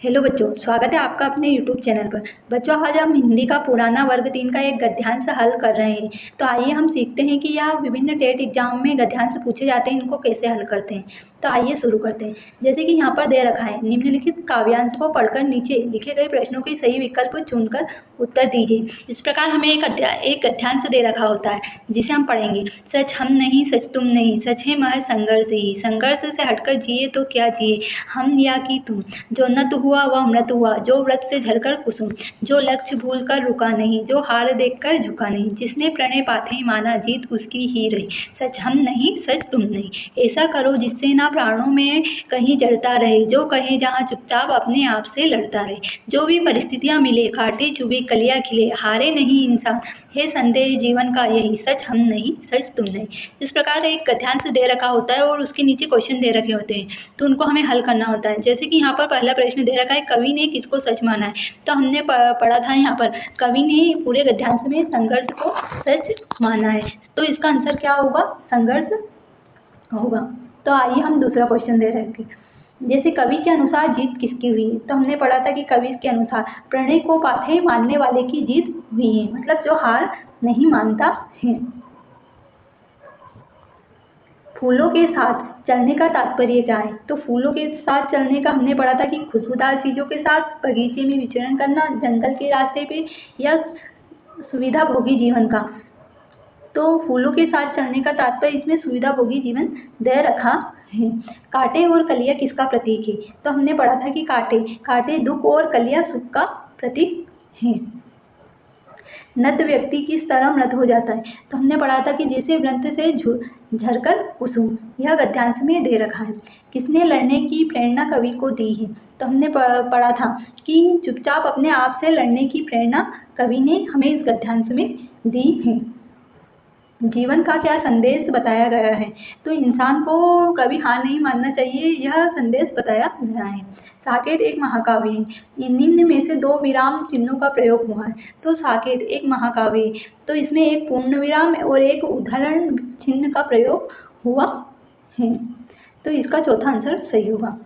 Hello बच्चों, स्वागत है आपका अपने यूट्यूब चैनल पर। बच्चों, आज हम हिंदी का पुराना वर्ग 3 का एक गद्यांश हल कर रहे हैं। तो आइए हम सीखते हैं कि यह विभिन्न टेट एग्जाम में गद्यांश पूछे जाते हैं, इनको कैसे हल करते हैं। तो आइए शुरू करते हैं। जैसे कि यहाँ पर दे रखा है, निम्नलिखित काव्यांश को पढ़कर नीचे लिखे गए प्रश्नों के सही विकल्प चुनकर उत्तर दीजिए। इस प्रकार हमें एक गद्यांश दे रखा होता है जिसे हम पढ़ेंगे। सच हम नहीं, सच तुम नहीं, सच है महज संघर्ष ही, संघर्ष से हटकर जिए तो क्या जिए, हम या कि तुम। जो नत हुआ वह मृत हुआ, जो व्रत से झरकर कुसुम, जो लक्ष्य भूल कर रुका नहीं, जो हार देखकर झुका नहीं, जिसने प्रणय पाथे माना जीत उसकी ही रही। सच हम नहीं, सच तुम नहीं। ऐसा करो जिससे ना प्राणों में कहीं जलता रहे, जो कहे जहाँ चुपचाप अपने आप से लड़ता रहे। जो भी परिस्थितियां मिले, काटे चुभे कलियां खिले, हारे नहीं इंसान है संदेह जीवन का यही, सच हम नहीं, सच तुम नहीं। इस प्रकार एक गद्यांश दे रखा होता है और उसके नीचे क्वेश्चन दे रखे होते हैं, तो उनको हमें हल करना होता है। जैसे कि यहाँ पर पहला प्रश्न दे रखा है, कवि ने किसको सच माना है। तो हमने पढ़ा था यहाँ पर, कवि ने पूरे गद्यांश में संघर्ष को सच माना है, तो इसका आंसर क्या होगा, संघर्ष होगा। तो आइए हम दूसरा क्वेश्चन दे रहे थे। जैसे कवि के अनुसार जीत किसकी हुई, तो हमने पढ़ा था कि कवि के अनुसार प्रणय को पाथे मानने वाले की जीत हुई है, मतलब जो हार नहीं मानता है। फूलों के साथ चलने का तात्पर्य क्या है, तो फूलों के साथ चलने का हमने पढ़ा था कि खुशबूदार चीजों के साथ बगीचे में विचरण करना, जंगल के रास्ते पे, या सुविधा भोगी जीवन का। तो फूलों के साथ चलने का तात्पर्य इसमें सुविधा भोगी जीवन दे रखा है। कांटे और कलियां किसका प्रतीक है, तो हमने पढ़ा था कि कांटे दुख और कलियां सुख का प्रतीक है। नत व्यक्ति किस तरह मृत हो जाता है, तो हमने पढ़ा था कि जैसे व्रत से झरकर कुसुम, यह गद्यांश में दे रखा है। किसने लड़ने की प्रेरणा कवि को दी है, तो हमने पढ़ा था कि चुपचाप अपने आप से लड़ने की प्रेरणा कवि ने हमें इस गद्यांश में दी है। जीवन का क्या संदेश बताया गया है, तो इंसान को कभी हार नहीं मानना चाहिए, यह संदेश बताया गया है। साकेत एक महाकाव्य है, निम्न में से दो विराम चिन्हों का प्रयोग हुआ है। तो साकेत एक महाकाव्य है, तो इसमें एक पूर्ण विराम और एक उदाहरण चिन्ह का प्रयोग हुआ है, तो इसका चौथा आंसर सही होगा।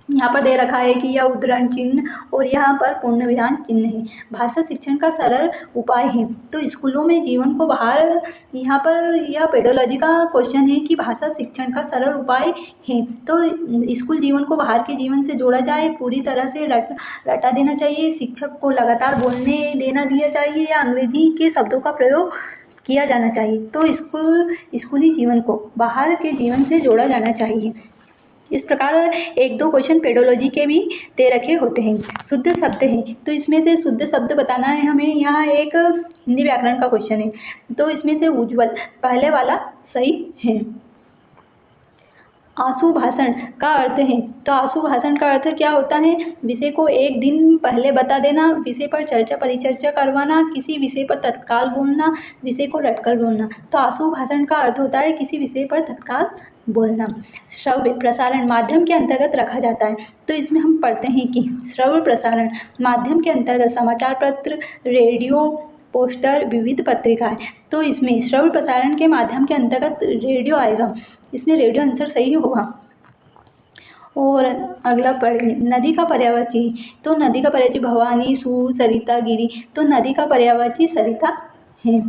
यहाँ पर दे रखा है कि यह उद्धरण चिन्ह और यहाँ पर पूर्ण विराम चिन्ह है। भाषा शिक्षण का सरल उपाय है, तो स्कूलों में जीवन को बाहर, यहाँ पर यह पेडोलॉजी का क्वेश्चन है कि भाषा शिक्षण का सरल उपाय है। तो स्कूल जीवन को बाहर के जीवन से जोड़ा जाए, पूरी तरह से रटा देना चाहिए, शिक्षक को लगातार बोलने देना दिया चाहिए, या अंग्रेजी के शब्दों का प्रयोग किया जाना चाहिए। तो स्कूली जीवन को बाहर के जीवन से जोड़ा जाना चाहिए। इस प्रकार एक दो क्वेश्चन पेडोलॉजी के भी दे रखे होते हैं। शुद्ध शब्द है, तो इसमें से शुद्ध शब्द बताना है हमें। यहाँ एक हिंदी व्याकरण का क्वेश्चन है, तो इसमें से उज्ज्वल पहले वाला सही है। आशु भाषण का अर्थ है, तो आशु भाषण का अर्थ क्या होता है, विषय को एक दिन पहले बता देना, विषय पर चर्चा परिचर्चा करवाना, किसी विषय पर तत्काल बोलना, विषय को रटकर बोलना। तो आशु भाषण का अर्थ होता है किसी विषय पर तत्काल बोलना। श्रव्य प्रसारण माध्यम के अंतर्गत रखा जाता है, तो इसमें हम पढ़ते हैं कि श्रव्य प्रसारण माध्यम के अंतर्गत समाचार पत्र, रेडियो, पोस्टर, विविध पत्रिकाएं। तो इसमें श्रव्य प्रसारण के माध्यम के अंतर्गत रेडियो आएगा, इसमें रेडियो आंसर सही होगा। और अगला पढ़ें, नदी का पर्यायवाची, तो नदी का पर्यायवाची भवानी, सू, सरिता, गिरी, तो नदी का पर्यायवाची सरिता है।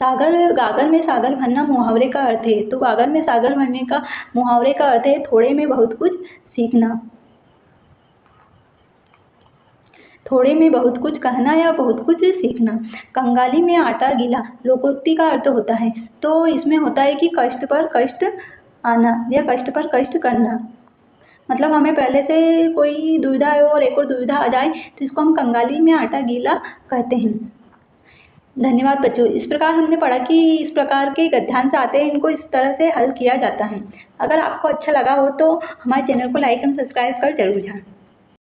सागर, गागर में सागर भरना मुहावरे का अर्थ है, तो गागर में सागर भरने का मुहावरे का अर्थ है थोड़े में बहुत कुछ सीखना, थोड़े में बहुत कुछ कहना या बहुत कुछ सीखना। कंगाली में आटा गीला लोकोक्ति का अर्थ होता है, तो इसमें होता है कि कष्ट पर कष्ट आना या कष्ट पर कष्ट करना, मतलब हमें पहले से कोई दुविधा है और एक और दुविधा आ जाए तो इसको हम कंगाली में आटा गीला कहते हैं। धन्यवाद बच्चों। इस प्रकार हमने पढ़ा कि इस प्रकार के गद्यांश आते हैं, इनको इस तरह से हल किया जाता है। अगर आपको अच्छा लगा हो तो हमारे चैनल को लाइक एंड सब्सक्राइब कर जरूर जाएं।